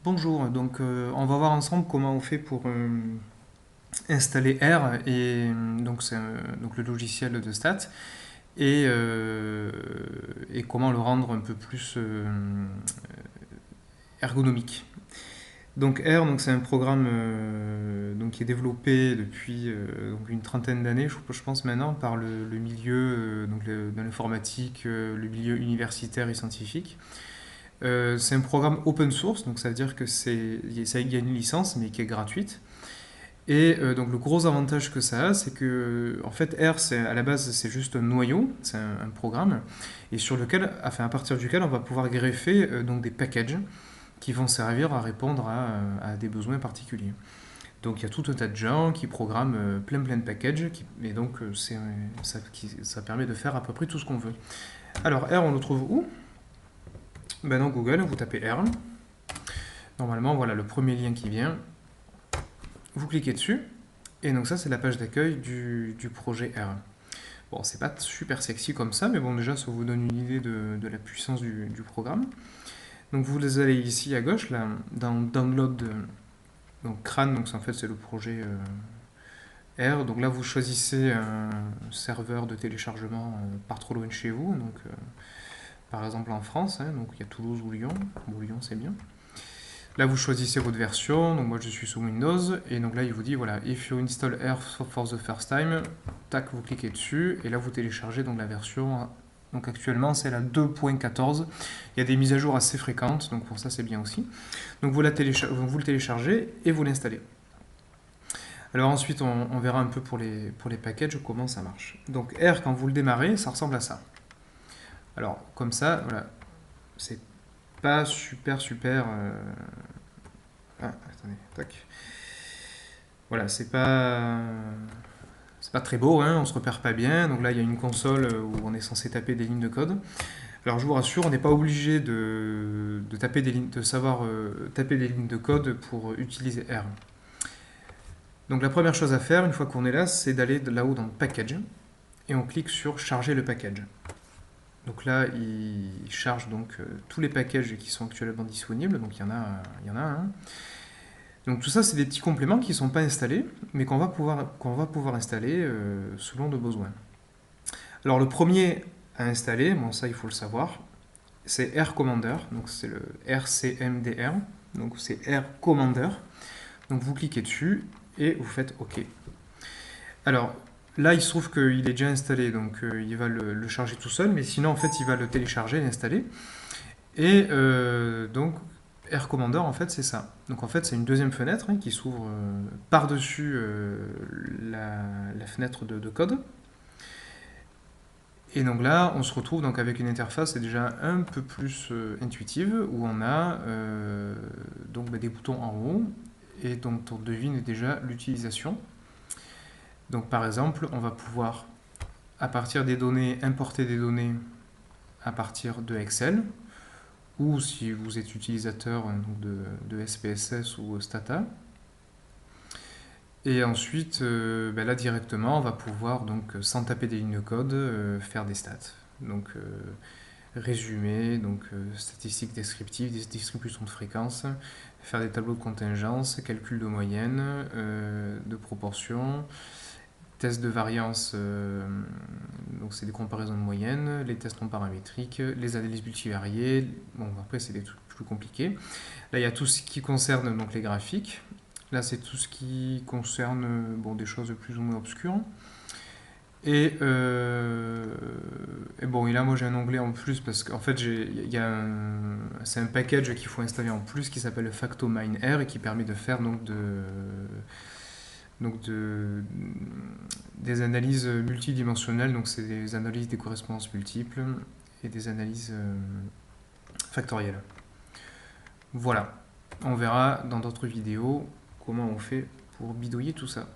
Bonjour, donc on va voir ensemble comment on fait pour installer R et donc c'est donc le logiciel de stats et comment le rendre un peu plus ergonomique. Donc R, donc c'est un programme donc qui est développé depuis donc une trentaine d'années, je pense maintenant, par le milieu de l'informatique, le milieu universitaire et scientifique. C'est un programme open source, donc ça veut dire que il y a une licence mais qui est gratuite. Et donc le gros avantage que ça a, c'est que en fait R, à la base, c'est juste un noyau, c'est un programme, et sur lequel, enfin à partir duquel, on va pouvoir greffer donc des packages qui vont servir à répondre à des besoins particuliers. Donc il y a tout un tas de gens qui programment plein de packages, et donc ça permet de faire à peu près tout ce qu'on veut. Alors R, on le trouve où? Ben, dans Google, vous tapez R. Normalement, voilà le premier lien qui vient. Vous cliquez dessus. Et donc ça, c'est la page d'accueil du projet R. Bon, c'est pas super sexy comme ça, mais bon, déjà, ça vous donne une idée de la puissance du programme. Donc vous allez ici à gauche, là, dans Download, donc Crâne, donc en fait, c'est le projet R. Donc là, vous choisissez un serveur de téléchargement pas trop loin de chez vous, donc par exemple en France, hein, donc il y a Toulouse ou Lyon. Bon, Lyon, c'est bien. Là, vous choisissez votre version. Donc, moi, je suis sous Windows. Et donc là, il vous dit, voilà, if you install R for the first time, tac, vous cliquez dessus. Et là, vous téléchargez donc la version. Donc, actuellement, c'est la 2.14. Il y a des mises à jour assez fréquentes. Donc, pour ça, c'est bien aussi. Donc, vous le téléchargez et vous l'installez. Alors, ensuite, on verra un peu pour les packages comment ça marche. Donc, R, quand vous le démarrez, ça ressemble à ça. Alors, comme ça, voilà, c'est pas super. Ah, attendez, tac. Voilà, c'est pas très beau, hein, on se repère pas bien. Donc là, il y a une console où on est censé taper des lignes de code. Alors je vous rassure, on n'est pas obligé de taper des lignes, de savoir taper des lignes de code pour utiliser R. Donc la première chose à faire, une fois qu'on est là, c'est d'aller là-haut dans Package et on clique sur Charger le package. Donc là, il charge donc tous les packages qui sont actuellement disponibles. Donc il y en a un. Donc tout ça, c'est des petits compléments qui ne sont pas installés, mais qu'on va pouvoir installer selon nos besoins. Alors le premier à installer, bon ça il faut le savoir, c'est R Commander, donc c'est le RCMDR, donc c'est R Commander. Donc vous cliquez dessus et vous faites OK. Alors là il se trouve qu'il est déjà installé, donc il va le charger tout seul, mais sinon en fait il va le télécharger, l'installer. Et donc R Commander en fait c'est ça. Donc en fait c'est une deuxième fenêtre hein, qui s'ouvre par-dessus la fenêtre de code. Et donc là, on se retrouve donc avec une interface déjà un peu plus intuitive où on a donc des boutons en haut et dont on devine déjà l'utilisation. Donc par exemple, on va pouvoir à partir des données importer des données à partir de Excel ou si vous êtes utilisateur donc de SPSS ou Stata. Et ensuite, là directement, on va pouvoir donc sans taper des lignes de code faire des stats. Donc résumé, donc statistiques descriptives, des distributions de fréquences, faire des tableaux de contingence, calcul de moyenne, de proportion, tests de variance, donc c'est des comparaisons de moyenne, les tests non paramétriques, les analyses multivariées, bon après c'est des trucs plus compliqués. Là il y a tout ce qui concerne donc les graphiques, là c'est tout ce qui concerne des choses plus ou moins obscures. Et bon, et là, moi j'ai un onglet en plus parce qu'en fait, c'est un package qu'il faut installer en plus qui s'appelle le FactoMineR et qui permet de faire des analyses multidimensionnelles. Donc, c'est des analyses des correspondances multiples et des analyses factorielles. Voilà. On verra dans d'autres vidéos comment on fait pour bidouiller tout ça.